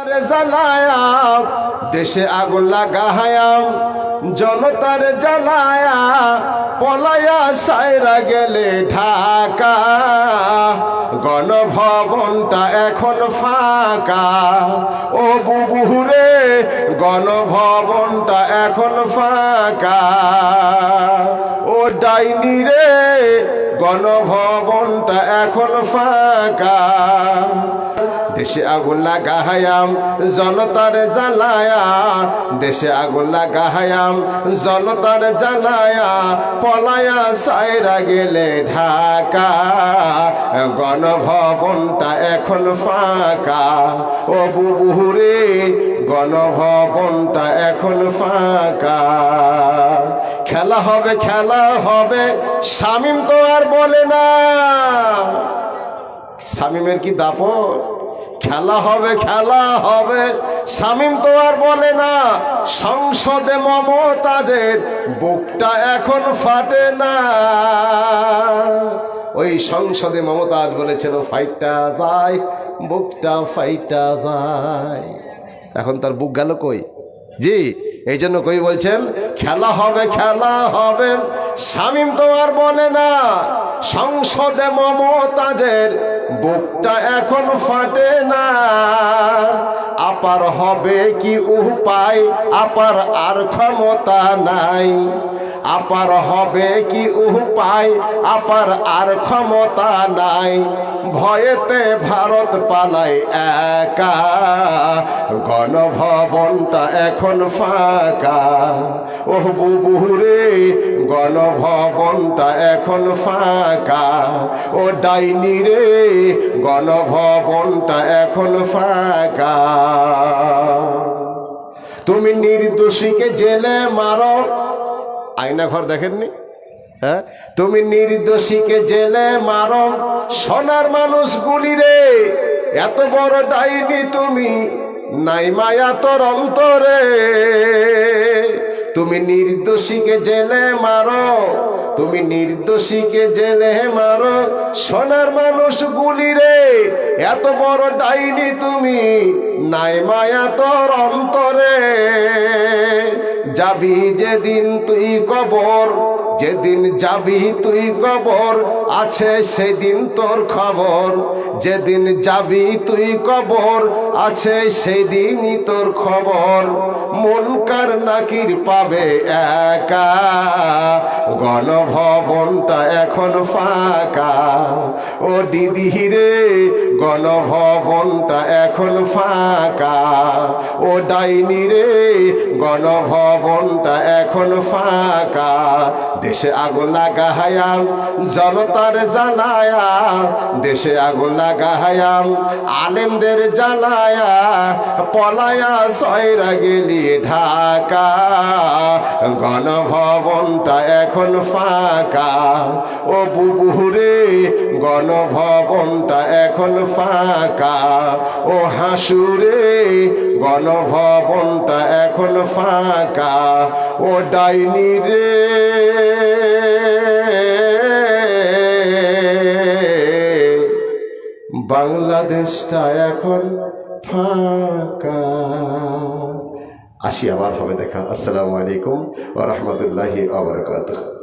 জ্বালায়া দেশে আগুন লাগায়া জনতার জ্বালায়া পলায়া সাইরা গেলে ঢাকা, গণভবনটা এখন ফাঁকা। ও বুবুরে গণভবনটা এখন ফাঁকা। ও ডাইনি রে গণভবনটা এখন ফাঁকা। দেশে আগুন লাগায়াম জনতার জ্বালায়া, দেশে আগুন লাগায়াম জনতার জ্বালায়া পলায়া সাইরা গেলে ঢাকা, গণভবনটা এখন ফাঁকা। ও বুবুরে গণভবনটা এখন ফাঁকা। খেলা হবে খেলা হবে শামীম তো আর বলে না, শামীমের কি দাপট। খেলা হবে খেলা হবে শামীম তো আর বলে না। সংসদে মমতাজের বুকটা এখন ফাটে না। ওই সংসদে মমতাজ বলেছিল ফাইটটা যায় বুকটা ফাইটা যায়, এখন তার বুক গেল কই। জি এই জন্য কই বলছেন খেলা হবে শামীম তো আর বলে না। সংসদে মমতাজের বুকটা এখন ফাটে না। আপার হবে কি উপায়, আপার আর ক্ষমতা নাই। আপার হবে কি উপায়, আপার আর ক্ষমতা নাই। ভয়েতে ভারত পালায় একা, গণভবনটা এখন ফাঁকা। ও বুবুরে গণভবনটা এখন ফাঁকা। ও ডাইনি রে গণভবনটা এখন ফাঁকা। তুমি নির্দোষীকে জেলে মারো, আয়না ঘর দেখেননি? হ্যাঁ, তুমি নির্দোষীকে জেলে মারো, সোনার মানুষ গুলি রে। এত বড় ডাইনি তুমি, নাই মায়া তোর অন্তরে। তুমি নির্দোষীকে জেলে মারো, তুমি নির্দোষীকে জেলে মারো, সোনার মানুষ গুলি রে। এত বড় ডাইনি তুমি, নাই মায়া তোর অন্তরে। যাবি যেদিন তুই কবর, যেদিন যাবি তুই কবর, আছে সেদিন তোর খবর। যেদিন যাবি তুই কবর, আছে সেদিনই তোর খবর। মুনকার নাকির পাবে একা, গণভবনটা এখন ফাঁকা। ও দিদি রে গণভবনটা এখন ফাঁকা। ও ডাইনি রে গণভবনটা এখন ফাঁকা। দেশে আগুন লাগায়াম জনতার জ্বালায়া, দেশে আগুন লাগায়াম আলেমদের জ্বালায়া পলায়া সয়রা গেলি ঢাকা, গণভবনটা এখন ফাঁকা। ও বুবুরে গণভবনটা এখন ফাঁকা। ও হাসুরে গণভবনটা এখন ফাঁকা। ও ডাইনি রে বাংলাদেশটা এখন ফাঁকা। আসি, আবার হবে দেখা। আসসালামু আলাইকুম ওয়া রাহমাতুল্লাহি ওয়া বারাকাতুহু।